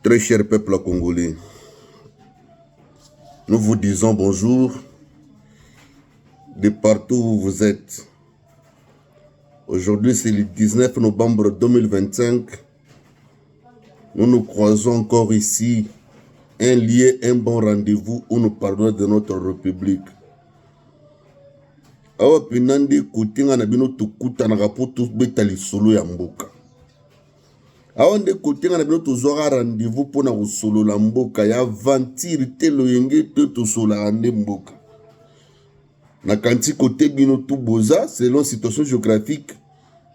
Très cher peuple congolais, nous vous disons bonjour de partout où vous êtes. Aujourd'hui, c'est le 19 novembre 2025. Nous nous croisons encore ici, un lieu, un bon rendez-vous où nous parlons de notre République. Awa pinandi kutinga na bino tukuta na rapoto betali solo ya mboka. Awa nde kutinga na bino tozwaka rendez-vous pour na solo la mboka ya aventure te loyenge te tosola ande mboka. Na kanti côté bino tout boza selon situation géographique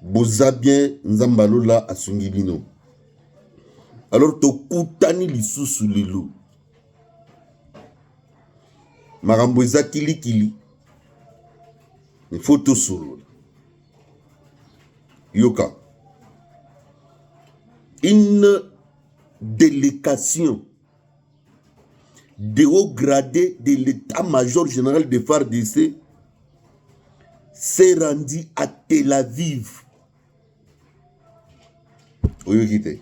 boza bien nzambalola asungi bino. Alors tokutani lisusu lelo. Makambo eza kilikili. Il faut tout solo. Yoka. Une délégation de haut gradé de l'état-major général de FARDC s'est rendu à Tel Aviv. Oyokite.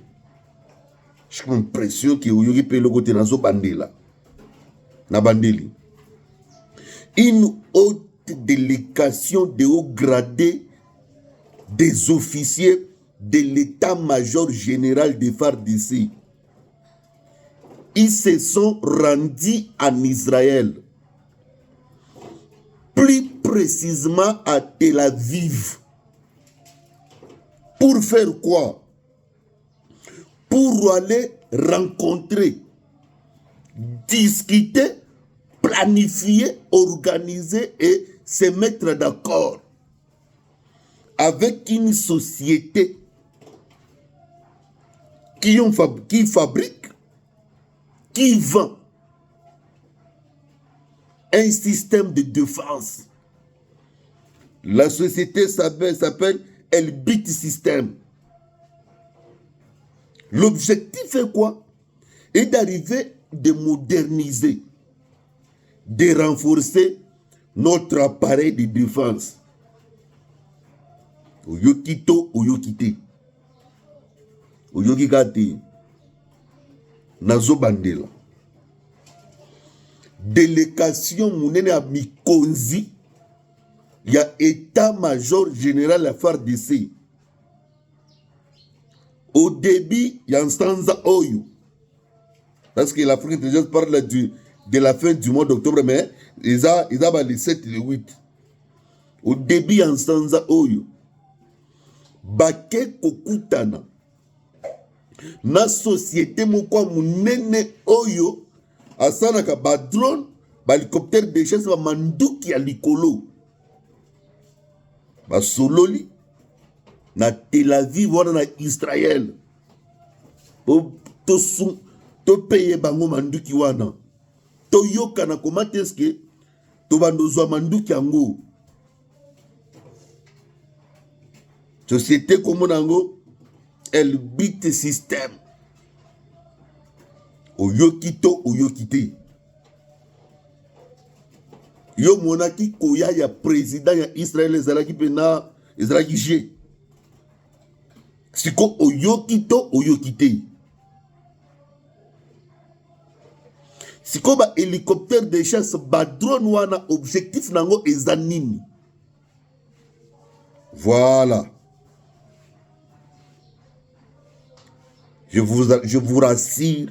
J'ai l'impression que Oyoki peut le côté dans bandela. Na bandeli. Une haute délégation de haut gradé des officiers de l'état-major général de FARDC. Ils se sont rendus en Israël. Plus précisément à Tel Aviv. Pour faire quoi? Pour aller rencontrer, discuter, planifier, organiser et se mettre d'accord avec une société qui fabrique, qui vend un système de défense. La société s'appelle Elbit System. L'objectif est quoi? Est d'arriver de moderniser, de renforcer notre appareil de défense. Oyokito, oyokite. Oyokikate. Nazo bandela. Délégation mounene à Mikonzi. Il y a état-major général à FARDC. Au début, il y a un stanza Oyo. Parce que l'Afrique intelligente parle de la fin du mois d'octobre, mais ils ont le 7 et le 8. Au début, il y a un stanza Oyo. Bake kokutana. Na société mokwa munene Oyo. Asanaka ba drone, ba hélicoptère de chasse, ba manduki ya likolo. Ba sololi. Na Tel Aviv, wana na Israël. To paye bango manduki wana. To yoka na komate eske to bandozwa manduki yango. Société comme nango Elbit System. Oyokito oyokite. Yo monaki koya ya président ya Israël ezalaki pena ezalaki G. Siko oyokito oyokite. Siko ba hélicoptère de chasse ba drone wana objectif nango ezanini. Voilà. Je vous rassure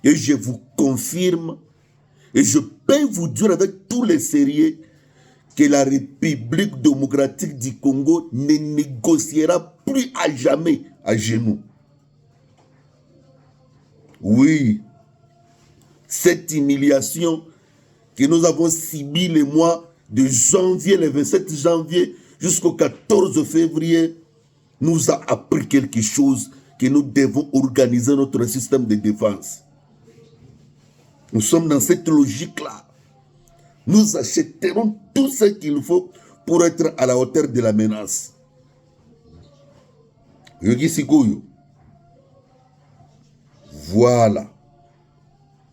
et je vous confirme et je peux vous dire avec tous les sérieux que la République démocratique du Congo ne négociera plus à jamais à genoux. Oui, cette humiliation que nous avons subie le mois de janvier, le 27 janvier jusqu'au 14 février, nous a appris quelque chose que nous devons organiser notre système de défense. Nous sommes dans cette logique-là. Nous achèterons tout ce qu'il faut pour être à la hauteur de la menace. Voilà.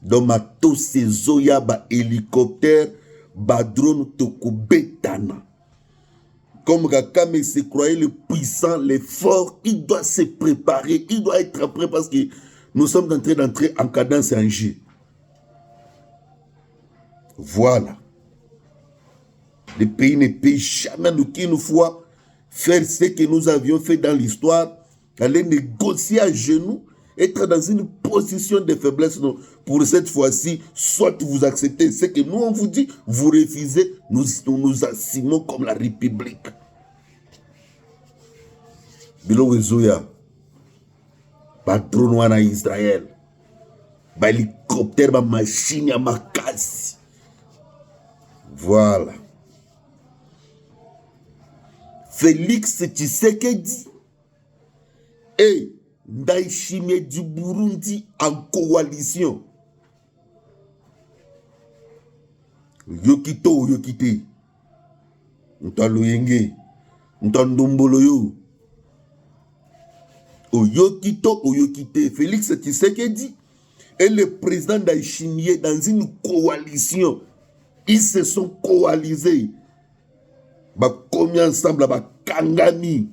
Donc, matos sezoya ba hélicoptère, ba drone toko betana. Comme Gakame se croyait le puissant, le fort, il doit se préparer, il doit être prêt parce que Nous sommes en train d'entrer en cadence et en G. Voilà. Le pays ne peut jamais nous qu'une fois faire ce que nous avions fait dans l'histoire, aller négocier à genoux, être dans une position de faiblesse. Non. Pour cette fois-ci, soit vous acceptez ce que nous on vous dit, vous refusez, nous assumons comme la République. Bilo Zoya, ba drone wana Israël, ba hélicoptère, ba machine ya makasi. Voilà. Félix Tshisekedi et Ndayishimiye du Burundi en coalition. Yokito, Yokite. Ntaloyenge. Ntandomboloyo. Oyokito, Oyokite. Félix Tshisekedi et le président Ndayishimiye dans une coalition. Ils se sont coalisés. Bakomi ensemble, bakangami.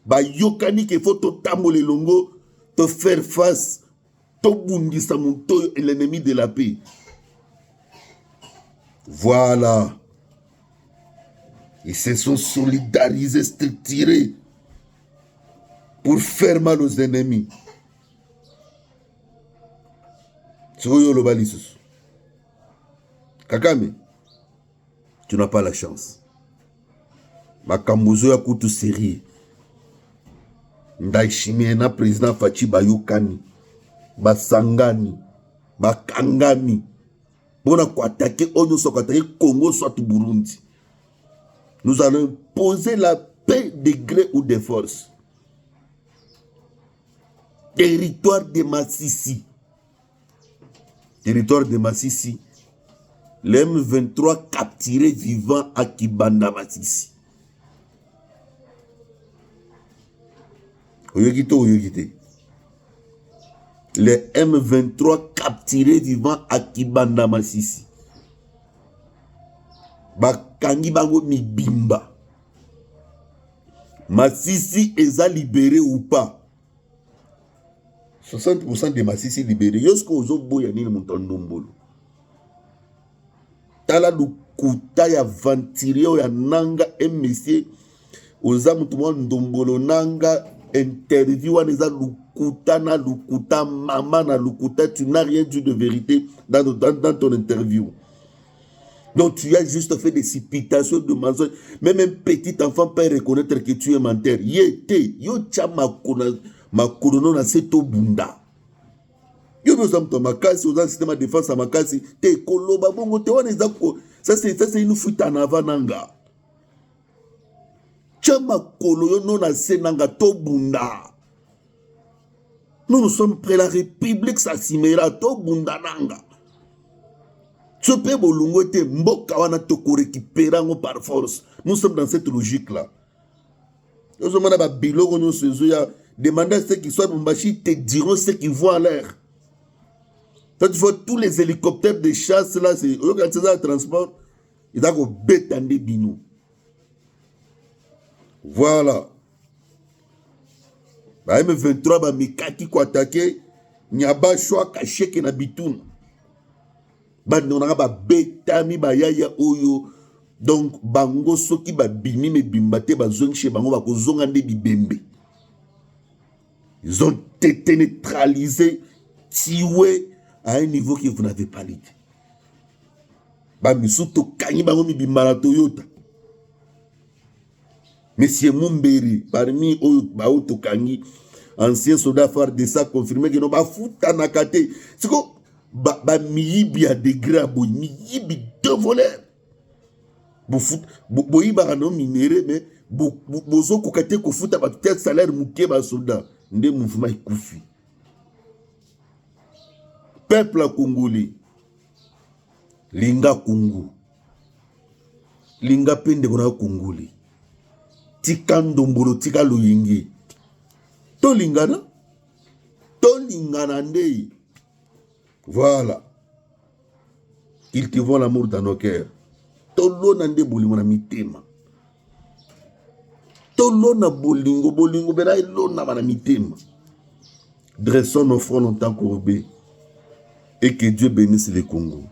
Yokani qu'il faut totamole longo, te faire face, to bundi samunto et l'ennemi de la paix. Voilà. Ils se sont solidarisés, structurés pour faire mal aux ennemis. Kakame, tu n'as pas la chance. Makambuzo ya kutu sérieux. Ndayishimiye na président Fachi bayokani, basangani, bakangami. Pour attaquer Onyo soit attaquer Congo soit Burundi. Nous allons poser la paix de gré ou de force. Territoire de Massissi. Territoire de Massissi. Les M23 capturés vivants à Kibanda Massissi. Oyokito, Oyokite. Les M23 capturés vivants à Kibanda Massissi. Bakangi bango mibimba. Massissi est libéré ou pas? 60% de Massissi libérés. Yosko ozo boya nini montandombolo. Tala lukuta ya ventirio ya nanga monsieur oza mutumwa ndombolo nanga interview aneza lukuta na lukuta mama na lukuta, tu n'as rien dit de vérité dans ton interview. Donc tu as juste fait des citations de mensonges. Même un petit enfant peut reconnaître que tu es menteur. Yete, yo cha makono na seto bunda. Yo besoin de makasi, aux système de défense à makasi, te koloba bongo te wana ezako. Ça c'est une fuite en avant nanga. Cha makolo yo non na senanga to bunda. Nous sommes près la République ça simera to bunda nanga. Ce pays bolungo te mboka wana to ko récupérer par force. Nous sommes dans cette logique là. Nous sommes dans ba biloko nous sezoya demander ceux qui sont Mbashi te diront ce qu'ils voient à l'air. Quand tu vois tous les hélicoptères de chasse là, c'est quand c'est ça le transport, ils ont bétandé binou. Voilà. Ba M23 ba mikaki ko attaquer nyaba choix caché que na bitoun. Ba nona ba betami ba yaya oyo. Donc bango soki ba bimi me bimbate ba zone chez bango ba ko zonga nde bibembe. Ils ont été neutralisés, tués à un niveau que vous n'avez pas l'idée. Bamisuto kanyi bango mi bimbala Toyota. Monsieur Mumberi, parmi Baoto Kangi, ancien soldat phare de ça, confirmé que non, ba fouta nakate. C'est quoi? Ba miyibi a degré à boy, miyibi deux voleurs. Boyi ba non minéré, mais bozo kokate ko fouta ba tel salaire mouké ba soldat. Nde mouvement koufi. Peuple congolais. Linga Congo. Linga pende kona congolais. Tika ndombolo tika loyingi. To lingana ndei. Voilà. Ils te vont l'amour dans nos cœurs. To lona nde bolingo na mitema. To lona bolingo bena lona na mitema. Dressons nos fronts longtemps courbés et que Dieu bénisse le Congo.